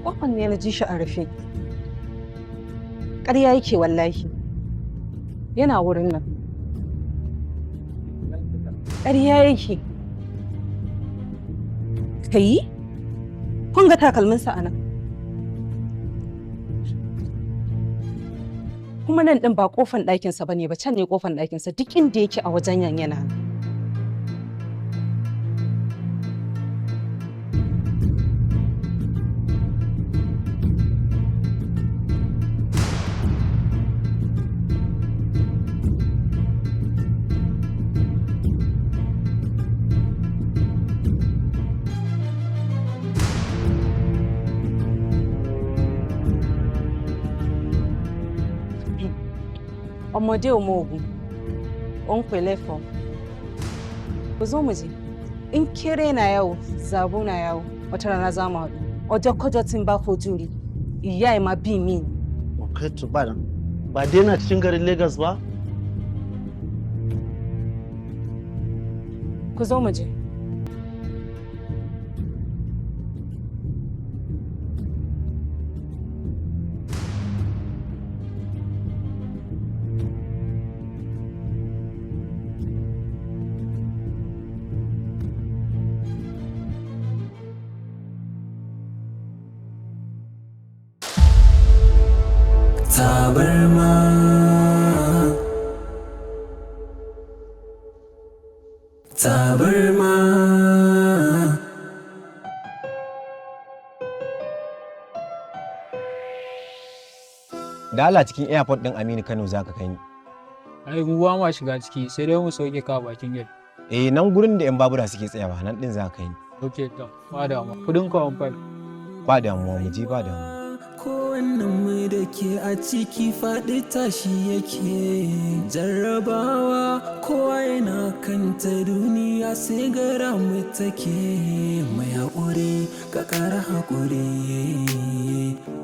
Ƙofan ne na ji shi a rufe. Ƙarya yake wallahi. Yana wurin nan. Ƙarya yake. Kai? Kun ga takalminsa a nan. Kuma nan ɗin ba ƙofan ɗakinsa ba ne ba, can ne ƙofan ɗakinsa, duk inda yake a wajen yana nan. Ọmọdé ò mọ ògùn, ó ń pè lẹ́fọ̀ọ́. Ku zo mu je. In kéré na yau, zabo na yau, wata rana za mu haɗu. Ọjọ́ kọ́jọ́ tí ń bá fojú rí, ìyá ẹ̀ máa bí mi. Okay, to ba nan. Ba dai na cikin garin Lagos ba? Ku zo mu je. Tabarma. Tabarma. Da Allah cikin airport din Aminu Kano zaka kai ni. Ai mu ba ma shiga ciki sai dai mu sauke ka bakin gate. Nan gurin da yan babura suke tsayawa nan din zaka kai ni. Okay to, ba damuwa. Kudin ka on file. Ba damuwa mu je ba damuwa. Kowannen mai da ke a ciki faɗi tashi yake jarrabawa, kowa yana kanta duniya sai gara mu take mai haƙuri ka ƙara haƙuri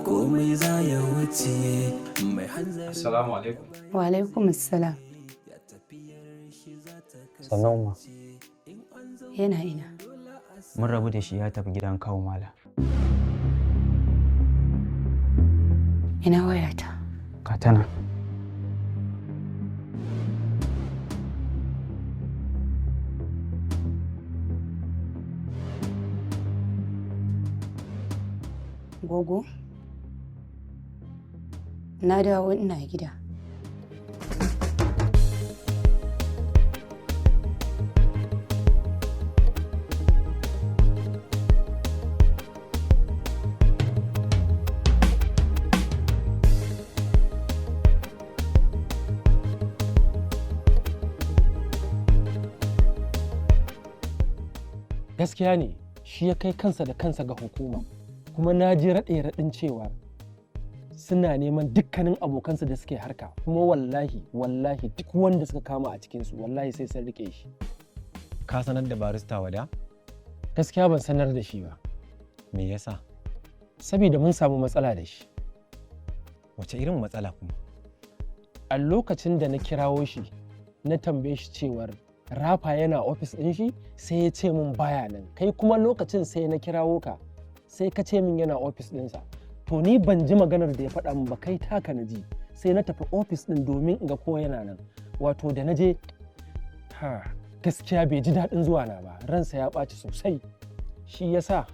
komai za ya wuce mai hanzari. Assalamu alaikum. Wa alaikum assalam. Sannan ma. Yana ina. Mun rabu da shi ya tafi gidan kawo mala. Ina wayata. Ka tana. Gogo. Na dawo ina gida. Gaskiya ne shi ya kai kansa da kansa ga hukuma, kuma na ji raɗe-raɗin cewa suna neman dukkanin abokansa da suke harka, kuma wallahi duk wanda suka kama a cikinsu wallahi sai sun rike shi. Ka sanar da barista Wada? Gaskiya ban sanar da shi ba. Me yasa? Saboda mun samu matsala da shi. Wace irin matsala kuma? A lokacin da na kirawo shi na tambaye shi cewar Rafa yana ofis ɗin shi, sai ya ce min baya nan, kai kuma lokacin sai na kirawo ka sai ka ce min yana ofis ɗinsa. To ni ban ji maganar da ya faɗa min ba, kai taka na ji, sai na tafi ofis ɗin domin in ga ko yana nan. Wato da na je gaskiya bai ji daɗin zuwa na ba, ransa ya ɓaci sosai. Shi yasa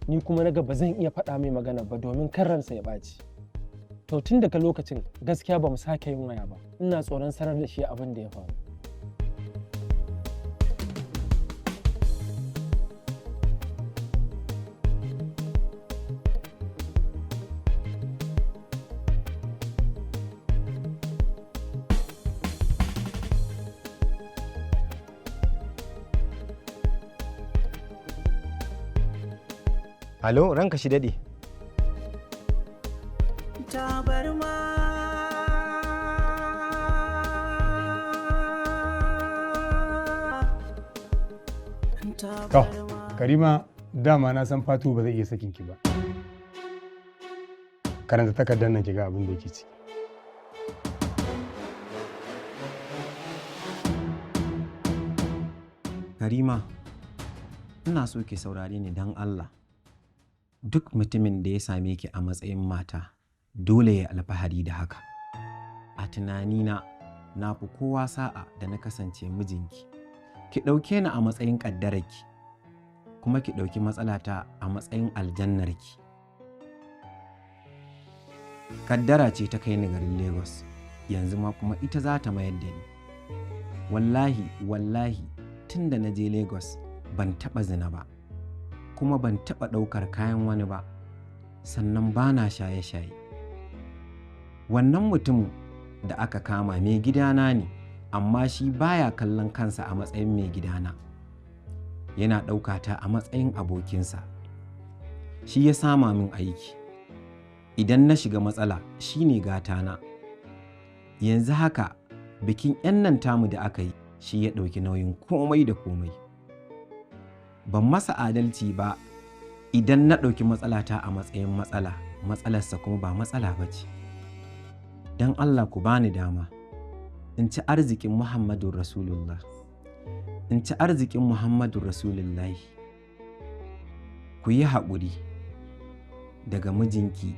ni kuma na ga ba zan iya faɗa mai magana ba domin kan ransa ya ɓaci. To tun daga lokacin gaskiya ba mu sake yin waya ba, ina tsoron sanar da shi abin da ya faru. Halo, ranka shi daɗe. Tabarma. To, Karima, dama na san Fatu ba zai iya sakin ki ba. Karanta takardar nan ki ga abin da yake ci. Karima, ina so ki saurare ni dan Allah. Duk mutumin da ya same ki a matsayin mata dole ya alfahari da haka. A tunanina na fi kowa sa'a da na kasance mijinki. Ki ɗauke ni a matsayin ƙaddararki, kuma ki ɗauki matsalata a matsayin aljannarki. Kaddara ce ta kai ni garin Lagos, yanzu ma kuma ita za ta mayar da ni. Wallahi tun da na je Lagos ban taɓa zina ba, kuma ban taɓa ɗaukar kayan wani ba, sannan ba na shaye-shaye. Wannan mutum da aka kama mai gidana ne, amma shi baya kallon kansa a matsayin mai gidana. Yana ɗaukata a matsayin abokinsa. Shi ya sama min aiki. Idan na shiga matsala shi ne gatana. Yanzu haka bikin 'yan nan tamu da aka yi shi ya ɗauki nauyin komai da komai. Ban masa adalci ba idan na ɗauki matsalata a matsayin matsala, matsalarsa kuma ba matsala ba ce. Don Allah ku bani dama in ci arzikin Muhammadun Rasulullah. In ci arzikin Muhammadun Rasulullahi. Ku yi haƙuri. Daga mijinki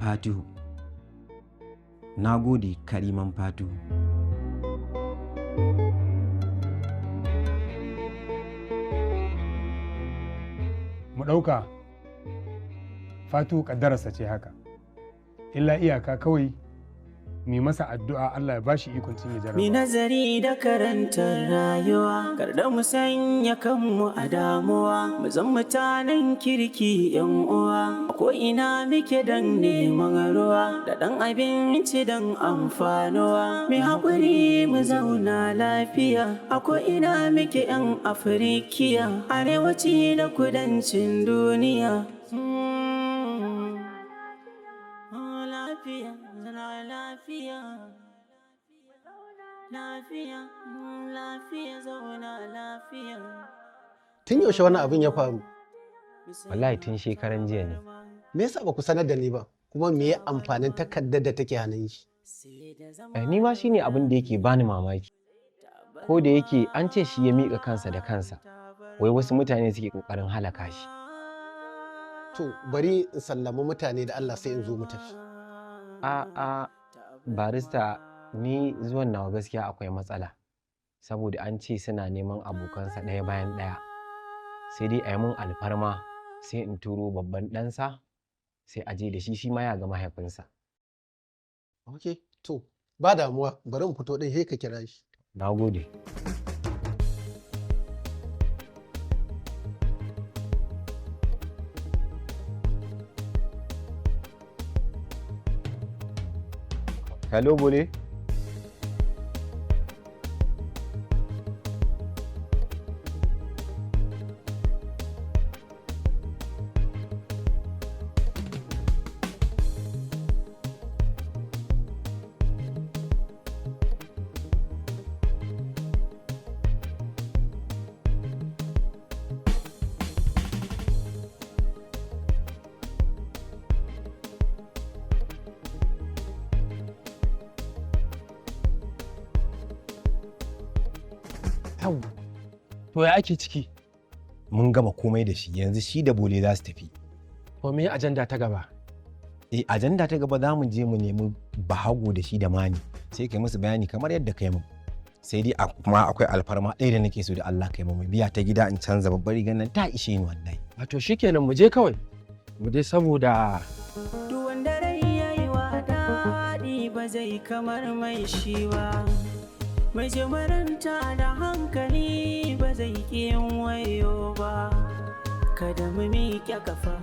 Fatihu. Na gode Kariman Fatihu. Mu ɗauka Fatihu ƙaddararsa ce haka. Illa iyaka kawai mai masa addu'a Allah ya bashi ikon cinye jarabawa. Mi nazari da karantar rayuwa, kar da mu sanya kanmu a damuwa, mu zan mutanen kirki yan uwa, ko ina muke dan neman ruwa, da ɗan abinci dan amfanuwa, mai haƙuri mu zauna lafiya, a ko ina muke yan Afirikiya, arewaci da kudancin duniya. Tun yaushe wannan abin ya faru? Wallahi tun shekaran jiya ne. Me yasa ba ku sanar da ni ba? Kuma me ya amfanin takardar da take hannun shi? Ni ma shine abin da yake bani mamaki. Ko da yake an ce shi ya miƙa kansa da kansa, wai wasu mutane suke ƙoƙarin halaka shi. To bari in sallama mutane da Allah sai in zo mu tafi. A'a barista, ni zuwan nawa gaskiya akwai matsala, saboda an ce suna neman abokansa ɗaya bayan ɗaya. Sai dai a yi mun alfarma sai in turo babban ɗansa sai a je da shi ma ya ga mahaifinsa. Ok, to ba damuwa, bari in fito ɗin sai ka kira shi. Na gode. Hello, Bole. To ya ake ciki? Mun gama komai da shi, yanzu shi da Bole za su tafi. To me ajanda ta gaba? Ajanda ta gaba za mu je mu nemi Bahago da shi da Mani, sai kai musu bayani kamar yadda kai mu. Sai dai kuma akwai alfarma ɗaya da nake so da Allah kai mu biya ta gida in canza babbar rigar nan ta ishe ni wallahi. To shikenan mu je kawai. Mu je saboda duk wanda rai yayi wa daɗi ba zai kamar mai shi ba. Mai jimaranta da hankali ba zai ƙi yin wayo ba. Kada mu miƙe kafa.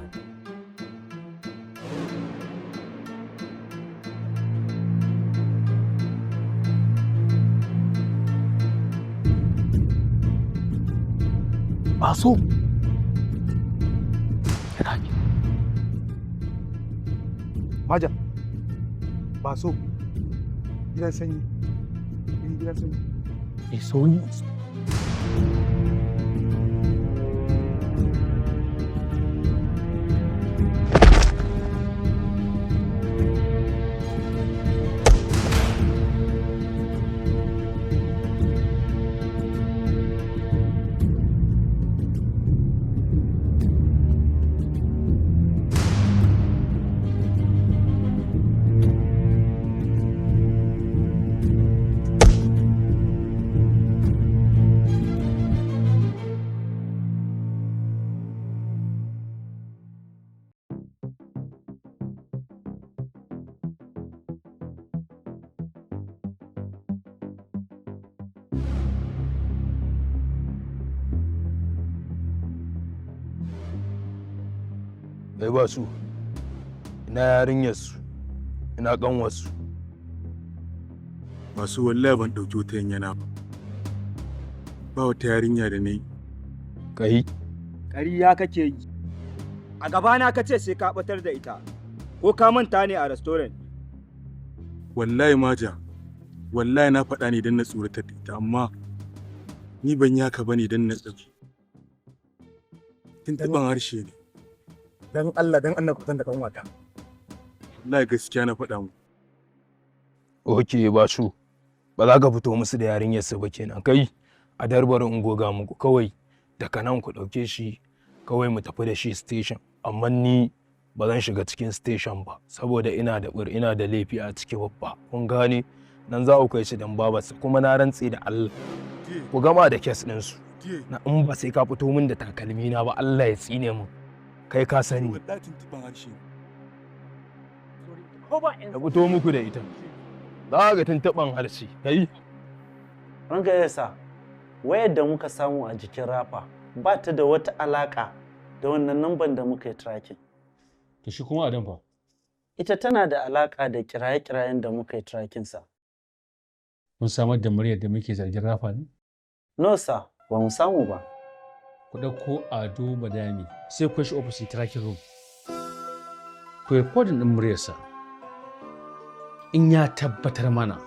Baso. Maja. Baso. Gidan sanyi. Gidan sanyi. sauri. Kai ba su. Ina yarinyarsu. Ina ƙanwarsu. Masu wallahi ban ɗauki wata yanyana ba. Ba wata yarinya da nayi. Kai. Ƙarya kake yi. A gabana ka ce sai ka ɓatar da ita. Ko ka manta ne a restaurant? Wallahi Maja, wallahi na faɗa ne don na tsoratar da ita, amma ni ban yi haka bane don na tsaki. Tuntuɓan harshe ne. Dan Allah dan Allah kusan da kanwata. Wallahi gaskiya na faɗa mu. Oke ba su. Ba za ka fito musu da yarinyarsa ba kenan kai. A darbarin in goga muku kawai daga nan ku ɗauke shi kawai mu tafi da shi station. Amma ni ba zan shiga cikin station ba saboda ina da laifi a ciki babba. Kun gane nan za ku kai shi dan babarsa kuma na rantse da Allah. Ku gama da kes ɗinsu. Na in ba sai ka fito min da takalmi na ba Allah ya tsine mu. Kai ka sani. Wallahi tuntuɓan harshe ne. Da fito muku da ita. Za ga tuntuɓan harshe kai. Ranka ya sa wayar da muka samu a jikin rafa ba ta da wata alaƙa da wannan namban da muka yi tracking. To shi kuma Adam fa? Ita tana da alaƙa da kiraye-kirayen da muka yi tracking sa. Mun samar da muryar da muke zargin rafa ne? No sir, ba mu samu ba. Ku ɗauko Ado Badami sai ku shi office tracking room. Ku yi recording ɗin muryarsa. In ya tabbatar mana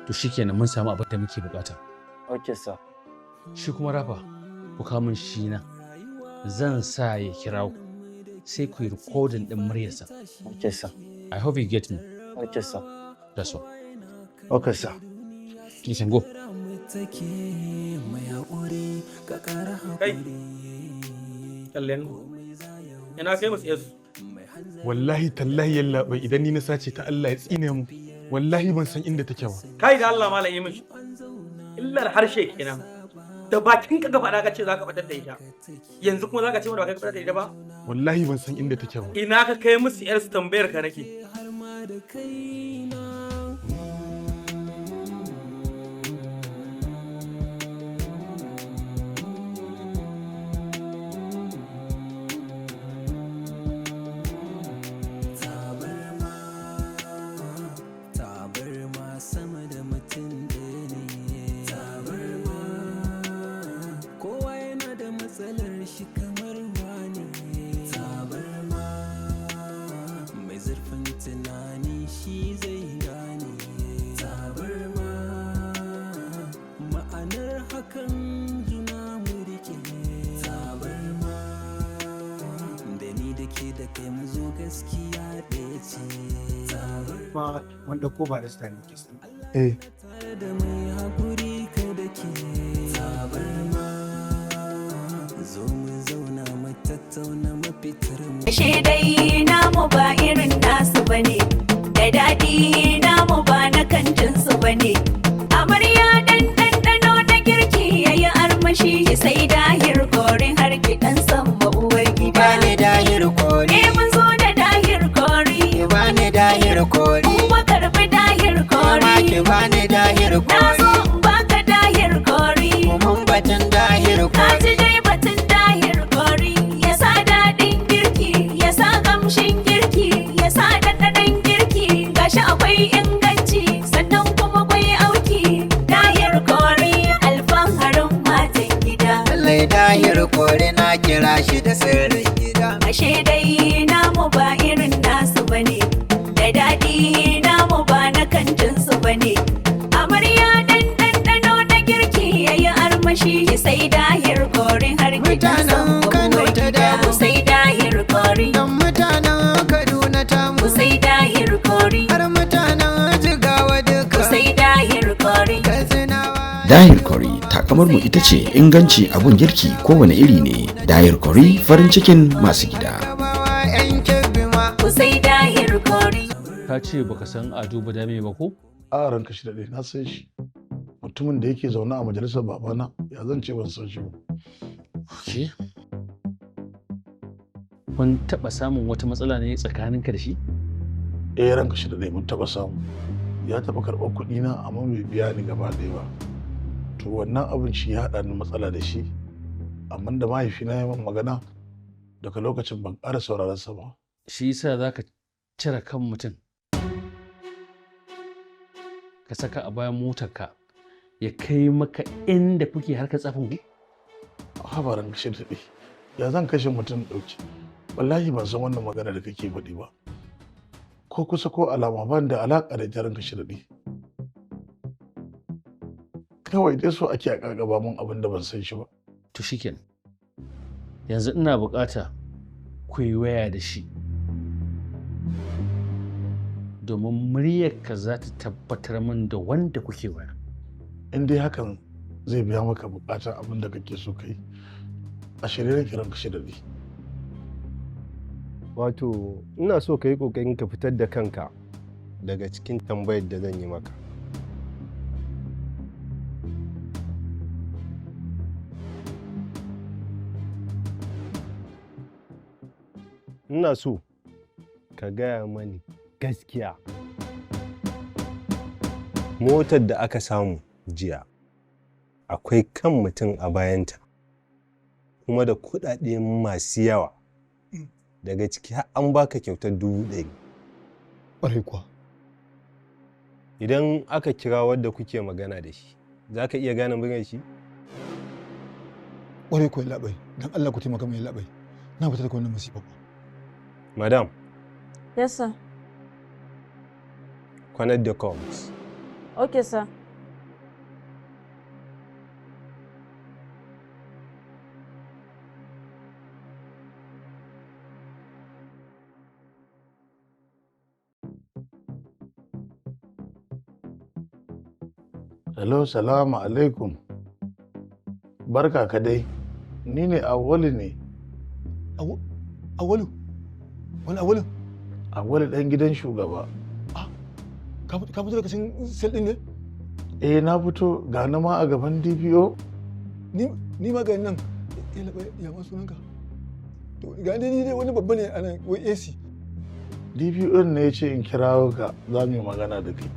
to shikenan mun samu abin da muke bukata. Okay sir. Shi kuma rafa ku kawo min shi na. Zan sa ya kira ku sai ku yi recording din muryarsa. Okay sir. I hope you get me. Okay sir. That's all. Okay sir. You can go. Kai. Kallen. Ina kai musu yesu. Wallahi tallahi yalla bai idan ni na sace ta Allah ya tsine mu. Wallahi ban san inda take ba. Kai da Allah malam yi mishi. Illar harshe kenan. Da bakin ka faɗa ka ce za ka ɓatar da ita. Yanzu kuma za ka ce mana ba ka ɓatar da ita ba? Wallahi ban san inda take ba. Ina ka kai musu yar su tambayar ka nake. Wanda ko ba da stani ke san. Ashe dai namu ba irin nasu bane, da daɗi namu ba na kantinsu bane. Amarya ɗanɗano na girki yayi armashi sai dahir korin har gidan san uwar gida. Bani dahir kori. Mun zo da dahir kori. Bani dahir kori. Kuma karɓi dahir kori. Ki bani dahir kori. Na zo baka dahir kori. Mun batun dahir kori. Ka ji dai batun dahir kori. Ya sa daɗin girki, ya sa kamshin girki, ya sa ɗanɗanon girki. Gashi akwai inganci, sannan kuma kwai auki. Dahir kori alfaharin matan gida. Lallai dahir kori na kira shi da sirrin gida. Ashe dai namu ba irin nasu bane, da daɗi namu ba na kantinsu bane. Amarya ɗanɗano na girki yayi armashi sai dahir kori har gidan san Kano ta damu. sai dahir kori. Dan mutanen Kaduna ta mu. Sai dahir kori. Har mutanen Jigawa duka. Sai dahir kori. Dahir Kori takamar mu ita ce inganci abun girki kowane iri ne. Dahir Kori farin cikin masu gida. Sai dahir kori. Ka ce baka san Ado Badami ba ko? A ranka shi daɗe na san shi. Mutumin da yake zaune a majalisar babana ya zan ce ban san shi ba. Ke? Kun taɓa samun wata matsala ne tsakaninka da shi? Ranka shi daɗe mun taɓa samu. Ya taɓa karɓar kuɗi na amma bai biya ni gaba ɗaya ba. To wannan abin shi ya haɗa ni matsala da shi. Amma da mahaifina ya min magana daga lokacin ban ƙara sauraron sa ba. Shi yasa za ka cire kan mutum ka saka a bayan motarka ya kai maka inda kuke harkar tsafin ku? Habarin kashe daɗe, ya zan kashe mutum ɗauki. Wallahi ban san wannan magana da kake faɗi ba. Ko kusa ko alama ban da alaƙa da jarin kashe daɗe. Kawai dai so ake a ƙaƙaba mun abin da ban san shi ba. To shikenan. Yanzu ina buƙata ku yi waya da shi. Domin muryarka za ta tabbatar min da wanda kuke waya. In dai hakan zai biya maka buƙatar abin da kake so kai, a shirye nake ranka shi daɗe. Wato, ina so ka yi ƙoƙarin ka fitar da kanka daga cikin tambayar da zan yi maka. Ina so ka gaya mani gaskiya. Motar da aka samu jiya akwai kan mutum a bayanta kuma da kuɗaɗe masu yawa. Daga ciki har an baka kyautar 100,000. Ƙwarai kuwa. Idan aka kira wadda kuke magana da shi, za ka iya gane muryar shi? Ƙwarai kuwa labai, don Allah ku taimaka mai labai. Na fita daga wannan masifa. Madam. Yes, sir. Connect the calls. Okay, sir. Hello, salamu alaikum. Barka ka dai. Ni ne Awwalu ne. Awwalu? Wani Awwalu? Awwalu ɗan gidan shugaba. Ka fito daga cikin sel ɗin ne? Eh, na fito ga na ma a gaban DPO. Ni ma ga nan. Ya ma sunanka? To ga ni dai wani babba ne a nan, wai AC. DPO ne ya ce in kirawo ka za mu yi magana da kai.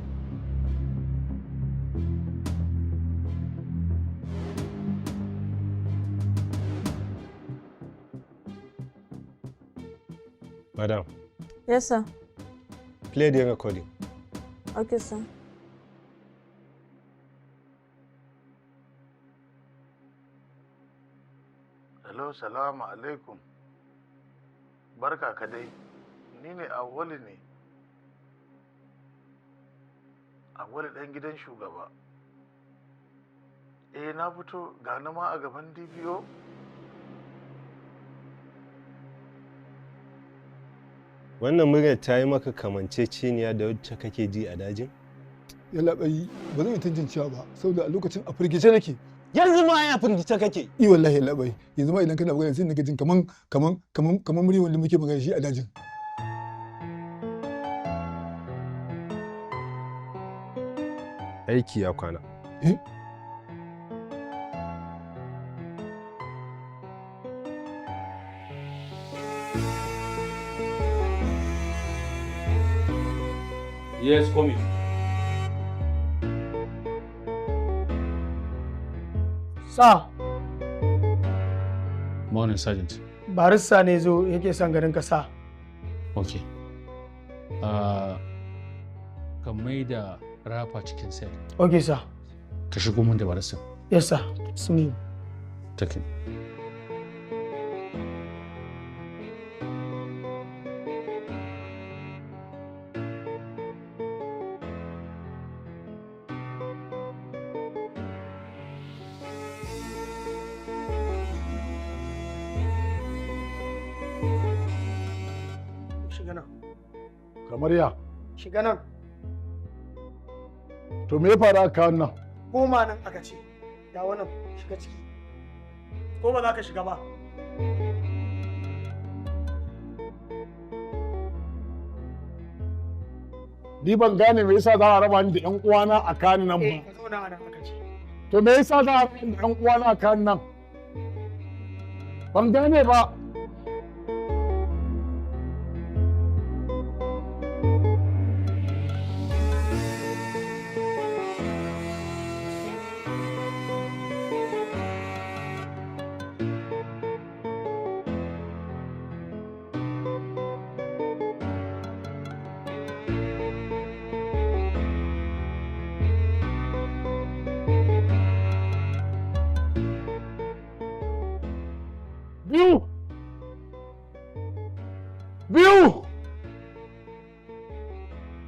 Madam. Yes, sir. Play the recording. Okay, sir. Hello, salamu alaikum. Barka ka dai. Ni ne Awwalu ne. Awwalu ɗan gidan shugaba. Eh, na fito ga na ma a gaban DPO. Wannan muryar ta yi maka kamanceceniya da wacce kake ji a dajin? Ya labai, ba zan yi tantancewa ba, saboda a lokacin a firgice nake. Yanzu ma ya firgice kake? Wallahi ya labai, yanzu ma idan kana magana sai nake jin kaman muryar wanda muke magana shi a dajin. Aiki ya kwana. Yes, come in. Sa. Morning, Sergeant. Barista ne zo yake son ganin ka sa. Okay. Ka mai da rafa cikin sel. Okay, sir. Ka shigo mun da barista. Yes, sir. Sumi. Take it. Shiga nan. Kamar ya? Shiga nan. To me ya faru a kan nan? Goma nan aka ce. Da wannan shiga ciki. Ko ba za ka shiga ba? Ni ban gane me yasa za a raba ni da ƴan uwana a kan nan ba. Ka zauna a nan aka ce. To me yasa za a raba ni da ƴan uwana a kan nan? Ban gane ba.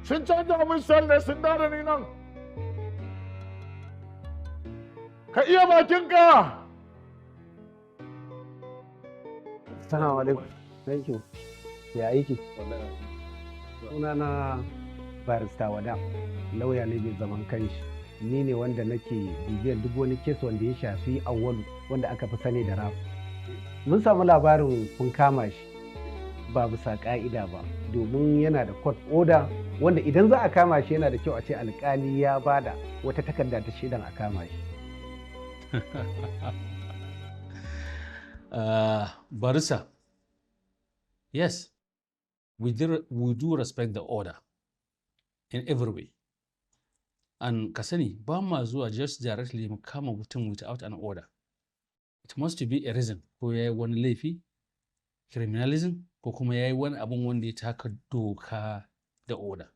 sun canja min sel ne sun dada ni nan. Ka iya bakinka. Assalamu alaikum. Thank you. Ya aiki? Sunana Barista Wada, lauya ne mai zaman kanshi. Ni ne wanda nake bibiyar duk wani kes wanda ya shafi Awwalu wanda aka fi sani da rap. Mun samu labarin kun kama shi ba bisa ka'ida ba domin yana da court order wanda idan za a kama shi yana da kyau a ce alkali ya bada wata takarda ta shaidan a kama shi. Barisa, yes, we do respect the order in every way. And ka sani ba ma zuwa just directly mu kama mutum without an order. It must be a reason ko ya yi wani laifi, criminalism, ko kuma ya yi wani abin wanda ya taka doka da order.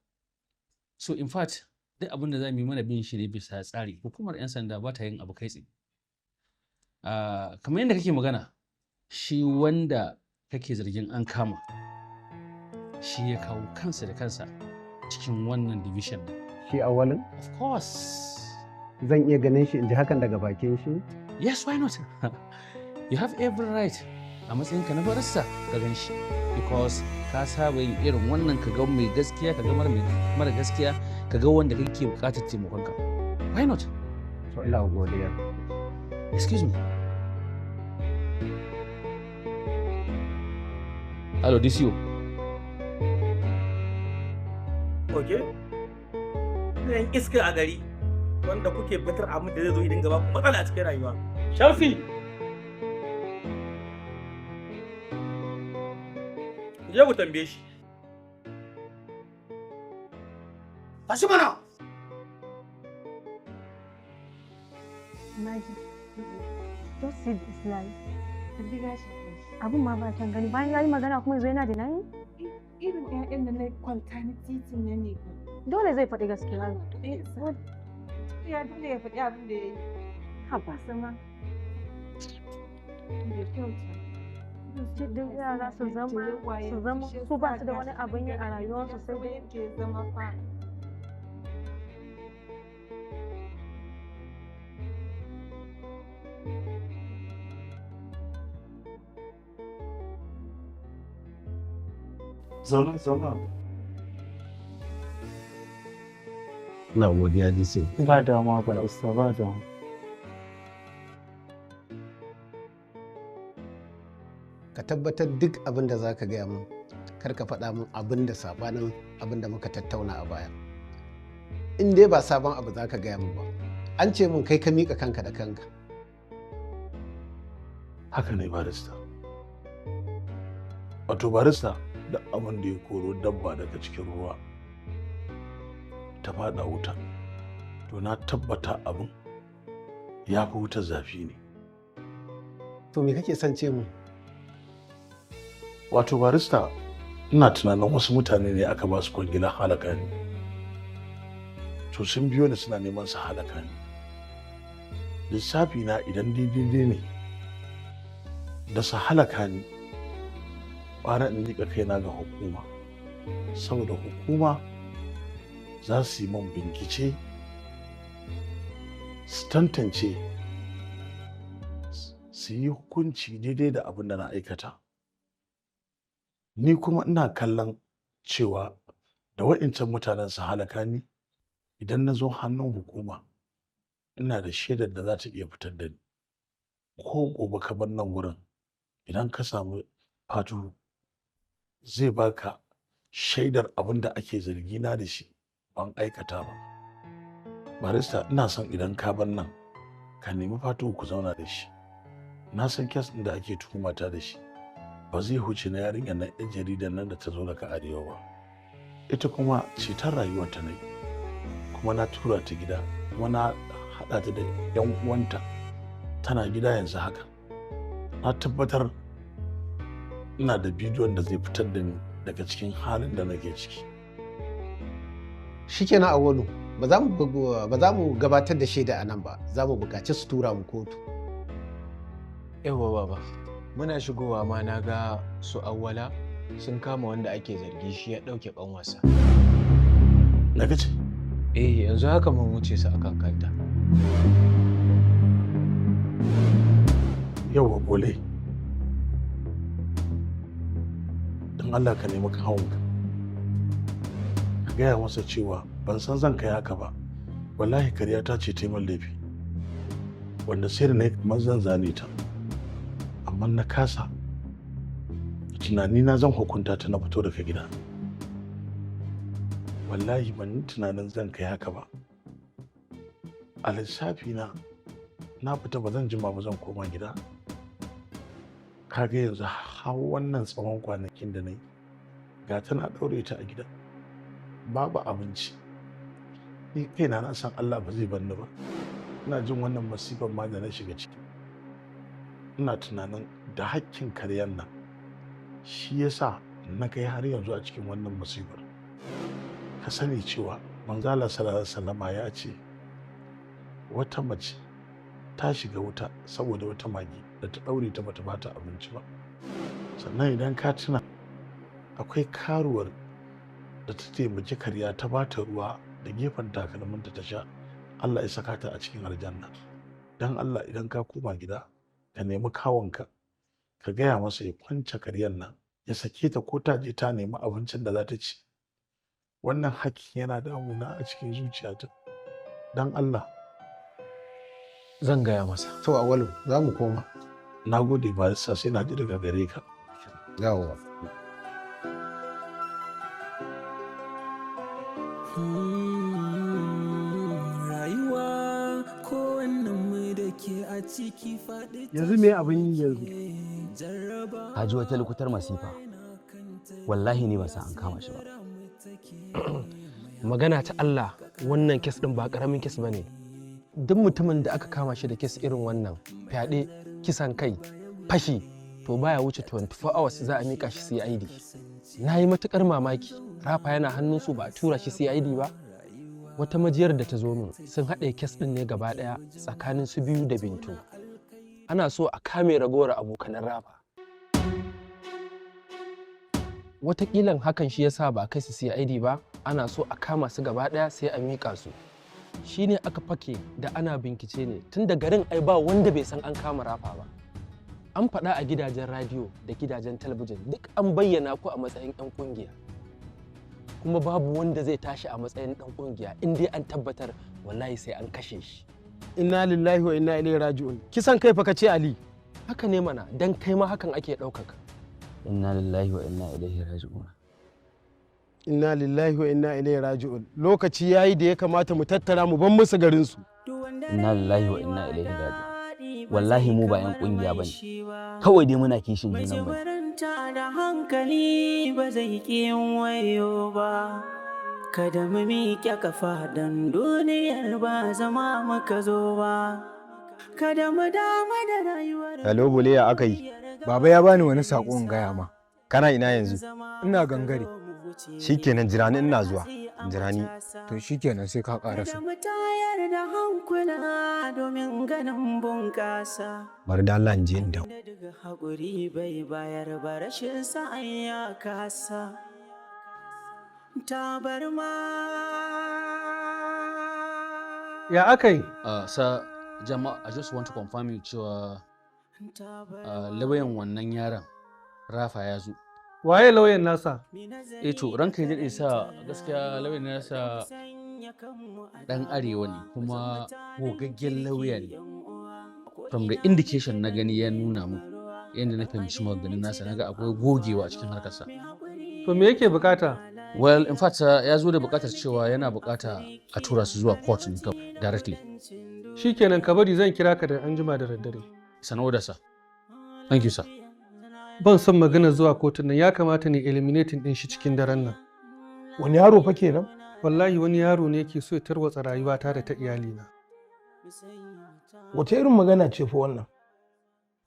So in fact, duk abin da za mu yi mana bin shi ne bisa tsari. Hukumar 'yan sanda ba ta yin abu kai tsaye. Kamar yadda kake magana, shi wanda kake zargin an kama, shi ya kawo kansa da kansa cikin wannan division din. Shi Awwalin? Of course. Zan iya ganin shi in ji hakan daga bakin shi? Yes, why not? You have every right a matsayinka na barista ka gan shi. Because ka saba yin irin wannan ka ga mai gaskiya, ka ga mara gaskiya, ka ga wanda kake bukatar taimakonka. Why not? So ina godiya. Excuse me. Hello, DCO. Okay. Ina iska a gari wanda kuke batar abin da zai zo idan gaba matsala a cikin rayuwa. Shamsi! Je ku tambaye shi. Tashi mana! Maji, just see this life. Abun ma ba can gani bayan yayi magana kuma yanzu yana da nayi? Irin ƴaƴan da na kwanta na titin nan ne. Dole zai faɗi gaskiya. Ya dole ya faɗi abin da ya yi. Haba sama. Da kyauta. Duk yara su zama su ba su da wani abin yi a rayuwarsu sai dai ke zama fa. Zauna. Na godiya DC. Ba damuwa ba isa ba damuwa. Ka tabbatar duk abin da za ka gaya min, kar ka faɗa min abin da sabanin abin da muka tattauna a baya. In dai ba sabon abu za ka gaya min ba, an ce min kai ka miƙa kanka da kanka. Haka ne barista. Wato barista, da abin da ya koro dabba daga cikin ruwa ta fada wuta, to na tabbata abin ya fi wutar zafi ne. To me kake son ce mu? Wato barista, ina tunanin wasu mutane ne aka ba su kwangilan halaka ne, to sun biyo ni suna neman su halaka ne. Lissafi na idan daidai ne da su halaka ni, ƙwara in miƙa kaina ga hukuma, saboda hukuma za su yi man bincike, su tantance, su yi hukunci daidai da abin da na aikata. Ni kuma ina kallon cewa da wa'incan mutanen su halaka ni, idan na zo hannun hukuma ina da shaidar da za ta iya fitar da ni. Ko gobe ka bar nan wurin, idan ka samu Fatu zai baka shaidar abin da ake zargi na da shi ban aikata ba. Barista, ina son idan ka bar nan ka nemi Fatu ku zauna da shi. Na san kes ɗin da ake tuhumata da shi ba zai huce na yarinyar nan 'yan jaridar nan da ta zo daga arewa ba. Ita kuma cetar rayuwarta ne, kuma na tura ta gida, kuma na haɗa ta da 'yan uwanta, tana gida yanzu haka. Na tabbatar ina da bidiyon da zai fitar da ni daga cikin halin da nake ciki. Shikenan Awwalu, ba za mu gabatar da shaida a nan ba, za mu buƙaci su tura mu kotu. Yawwa baba, muna shigowa ma na ga su Awwala sun kama wanda ake zargi shi ya ɗauke ƙanwarsa. Na gace? Yanzu haka mun wuce su akan kanta. Yauwa bole. Don Allah ka nemi kawunka. Ka gaya masa cewa ban san zan kai haka ba. Wallahi kariya ta ce ta min laifi. Wanda sai da na yi kamar zan zane ta. Amma na kasa. Tunani na zan hukunta ta na fito daga gida. Wallahi ban yi tunanin zan kai haka ba. A lissafi na fita ba zan jima ba zan koma gida. Kaga yanzu har wannan tsawon kwanakin da na yi ga tana ɗaure ta a gida babu abinci. Ni kaina na san Allah ba zai banni ba. Ina jin wannan masifar ma da na shiga ciki. Ina tunanin da hakkin karyan nan shi yasa na kai har yanzu a cikin wannan masifar. Ka sani cewa manzo Allah sallallahu alaihi wasallama ya ce wata mace ta shiga wuta saboda wata magi da ta ɗaure ta bata bata abinci ba. Sannan idan ka tuna akwai karuwar da ta taimaki karya ta bata ruwa da gefen takalminta ta sha, Allah ya saka ta a cikin aljanna. Dan Allah idan ka koma gida ka nemi kawunka ka gaya masa ya kwance karyan nan ya sake ta ko ta je ta nemi abincin da za ta ci. Wannan hakkin yana damuna a cikin zuciyata. Dan Allah zan gaya masa. To Awalu za mu koma. Na gode barista, sai na ji daga gare ka. Yawwa. Rayuwa ko wannan mu da ke a ciki faɗi. Yanzu me abin yi yanzu? Ka ji wata lokutar masifa. Wallahi ne ban san an kama shi ba. Magana ta Allah, wannan kes ɗin ba ƙaramin kes ba ne. Duk mutumin da aka kama shi da kes irin wannan, fyaɗe, kisan kai, fashi, to baya wuce 24 hours za a mika shi CID. Na yi matuƙar mamaki, Rafa yana hannunsu ba a tura shi CID ba. Wata majiyar da ta zo min sun haɗe kes ɗin ne gaba ɗaya tsakanin su biyu da Bintu. Ana so a kame ragowar abokanan Rafa. Wataƙilan hakan shi yasa ba kai su CID ba, ana so a kama su gaba ɗaya sai a miƙa su. Shi ne aka fake da ana bincike ne tun da garin ai ba wanda bai san an kama Rafa ba. An faɗa a gidajen radiyo da gidajen talabijin duk an bayyana ku a matsayin 'yan ƙungiya. Kuma babu wanda zai tashi a matsayin ɗan ƙungiya in dai an tabbatar wallahi sai an kashe shi. Inna lillahi wa inna ilaihi raji'un. Kisan kai fa ka ce Ali. Haka ne mana dan kai ma hakan ake ɗaukaka. Inna lillahi wa inna ilaihi raji'un. Inna lillahi wa inna ilaihi raji'un. Lokaci yayi da ya kamata mu tattara mu ban musu garin su. Inna lillahi wa inna ilaihi raji'un. Wallahi mu ba 'yan kungiya bane. Kawai dai muna kishin junan bane. Da hankali ba zai ki wayo ba. Kada mu miƙe kafa dan duniyar ba zama muka zo ba. Kada mu dama da rayuwar. Hello Bule, ya aka yi? Baba ya bani wani saƙo in gaya ma. Kana ina yanzu? Ina gangare. Shikenan jira ni ina zuwa. Jira ni. To shikenan sai ka ƙara su. Mu tayar da hankula domin ganin bunƙasa. Bari da Allah in je in dawo. Haƙuri bai bayar ba rashin sa'an ya kasa. Tabarma. Ya aka yi? Sir, jama'a, I just want to confirm you cewa lauyan wannan yaron Rafa ya zo. Waye lauyan nasa? To ranka ya daɗe sa gaskiya lauyan nasa ɗan arewa ne kuma gogaggen lauya ne. From the indication na gani ya nuna mu yadda na fahimci maganganun nasa naga akwai gogewa a cikin harkarsa. To me yake bukata? Well, in fact ya zo da bukatar cewa yana bukata a tura su zuwa court ne directly. Shikenan ka bari zan kira ka da anjima da daddare. Sana'o da sa. Thank you sir. Ban son magana zuwa kotun nan, ya kamata ne eliminating din shi cikin daren nan. Wani yaro fa kenan? Wallahi wani yaro ne yake so ya tarwatsa rayuwata da ta iyalina. Wace irin magana ce fa wannan?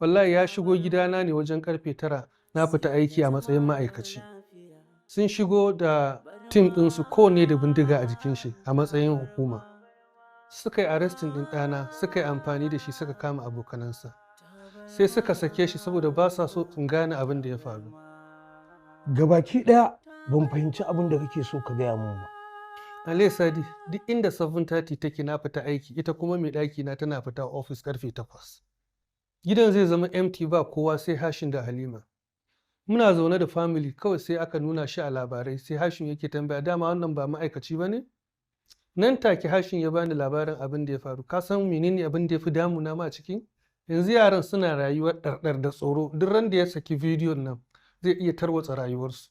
Wallahi ya shigo gidana ne wajen karfe 9 na fita aiki a matsayin ma'aikaci. Sun shigo da tim ɗinsu kowane da bindiga a jikin shi a matsayin hukuma. Suka yi arrestin ɗin ɗana, suka yi amfani da shi suka kama abokanansa. Sai suka sake shi saboda ba sa so in gane abin da ya faru. Gabaki ɗaya ban fahimci abin da kake so ka gaya mun ba. Ale Sadi, duk inda 7:30 take na fita aiki, ita kuma mai ɗaki na tana fita ofis karfe 8. Gidan zai zama empty ba kowa sai Hashin da Halima. Muna zaune da family kawai sai aka nuna shi a labarai sai Hashin yake tambaya dama wannan ba ma'aikaci ba ne? Nan take Hashin ya bani labarin abin da ya faru. Ka san menene abin da ya fi damuna ma a ciki? Yanzu yaran suna rayuwar ɗarɗar da tsoro. Duk ran da ya saki bidiyon nan zai iya tarwatsa rayuwarsu.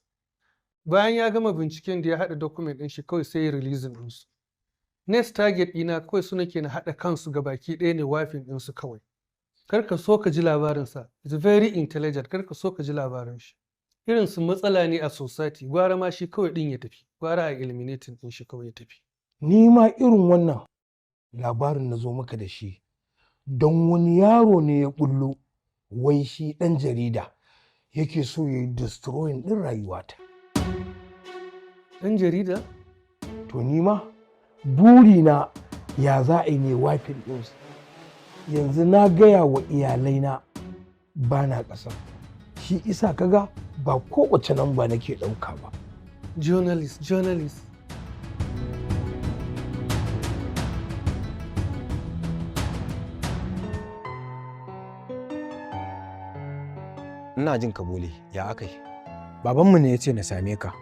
Bayan ya gama binciken da ya haɗa document ɗin shi kawai sai ya releasing ɗinsu. Next target ɗina kawai su nake na haɗa kansu ga baki ɗaya ne wafin ɗinsu kawai. Kar ka so ka ji labarinsa. It's very intelligent. Kar ka so ka ji labarin shi. Irin su matsala ne a society. Gwara ma shi kawai ɗin ya tafi. Gwara a eliminating ɗin shi kawai ya tafi. Ni ma irin wannan labarin na zo maka da shi don wani yaro ne ya bullo wai shi ɗan jarida yake so ya yi destroying ɗin rayuwata. Ɗan jarida? To ni ma burina ya za a yi ne wafin ɗinsu. Yanzu na gaya wa iyalaina ba na ƙasa. Shi isa kaga ba kowace namba nake ɗauka ba. Journalist. Ina jin ka bole, ya aka yi? Babanmu ne ya ce na same ka.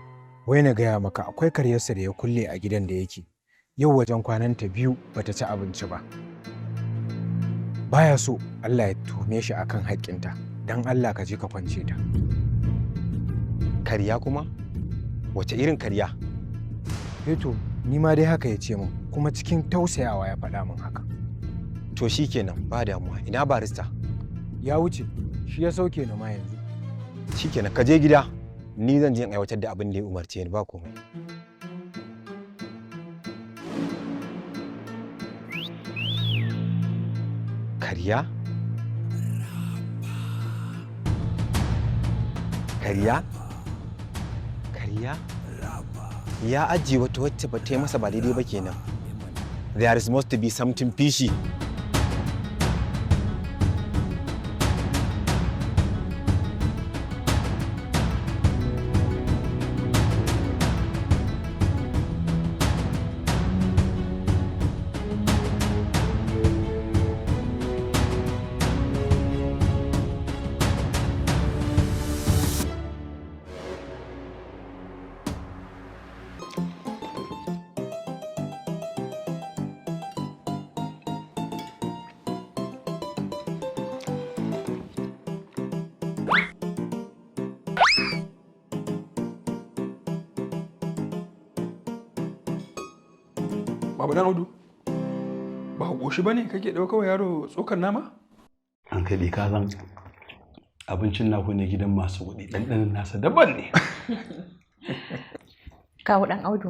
Wai na gaya maka akwai karyarsa da ya kulle a gidan da yake. Yau wajen kwananta 2 bata ci abinci ba. Baya so Allah ya tume shi akan haƙƙinta. Dan Allah ka je ka kwance ta. Karya kuma? Wace irin karya? To, ni ma dai haka ya ce min, kuma cikin tausayawa ya faɗa min haka. To shikenan, ba damuwa. Ina barista? Ya wuce, shi ya sauke ni ma yanzu. Shikenan, ka je gida. Ni zan je in aiwatar da abin da ya umarce ni, ba komai. Karya? Karya? Karya? Ya ajiye wata wacce ba ta yi masa ba daidai ba kenan. There is must to be something fishy. Baba dan Audu, ba goshi bane kake ɗauka wa yaro tsokar nama? An kai ka zan abincin naku ne gidan masu kuɗi, ɗanɗanin nasa daban ne. Kawo dan Audu,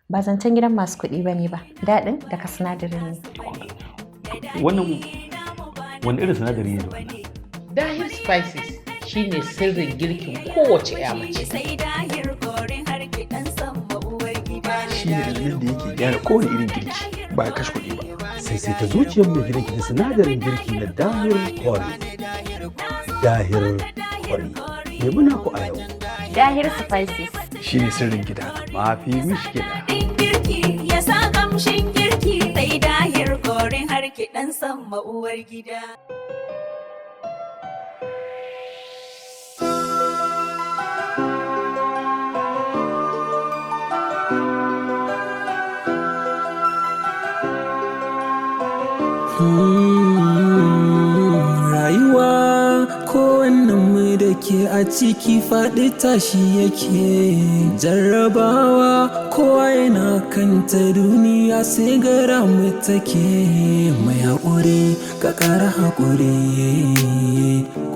ba zancen gidan masu kuɗi bane ba, daɗin daga sinadarin ne. Wannan wani irin sinadari ne wannan? Dahir Spices shine sirrin girkin kowace ƴa mace. Shi ne dalilin da yake gyara kowane irin girki ba ya kashe kuɗi ba. Sai ta zuciyar mai gidanki da sinadarin girki na Dahir Curry. Dahir Curry. Me muna ku a yau? Dahir Spices. Shi ne sirrin gida. Mafi mishkila. Girki ya sa kamshin girki sai Dahir Curry har ki dan san uwar gida. Rayuwa kowannen mu da ke a ciki faɗi tashi yake jarrabawa kowa yana kanta duniya sai gara mu take mai haƙuri ka ƙara haƙuri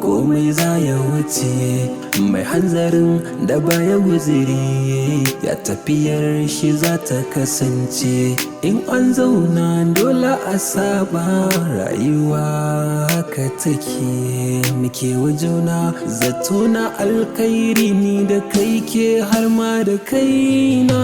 komai za ya wuce mai hanzarin da baya guziri ya tafiyar shi za ta kasance in an zauna dole a saba rayuwa haka take muke wa juna zato na alkhairi ni da kai ke har ma da kaina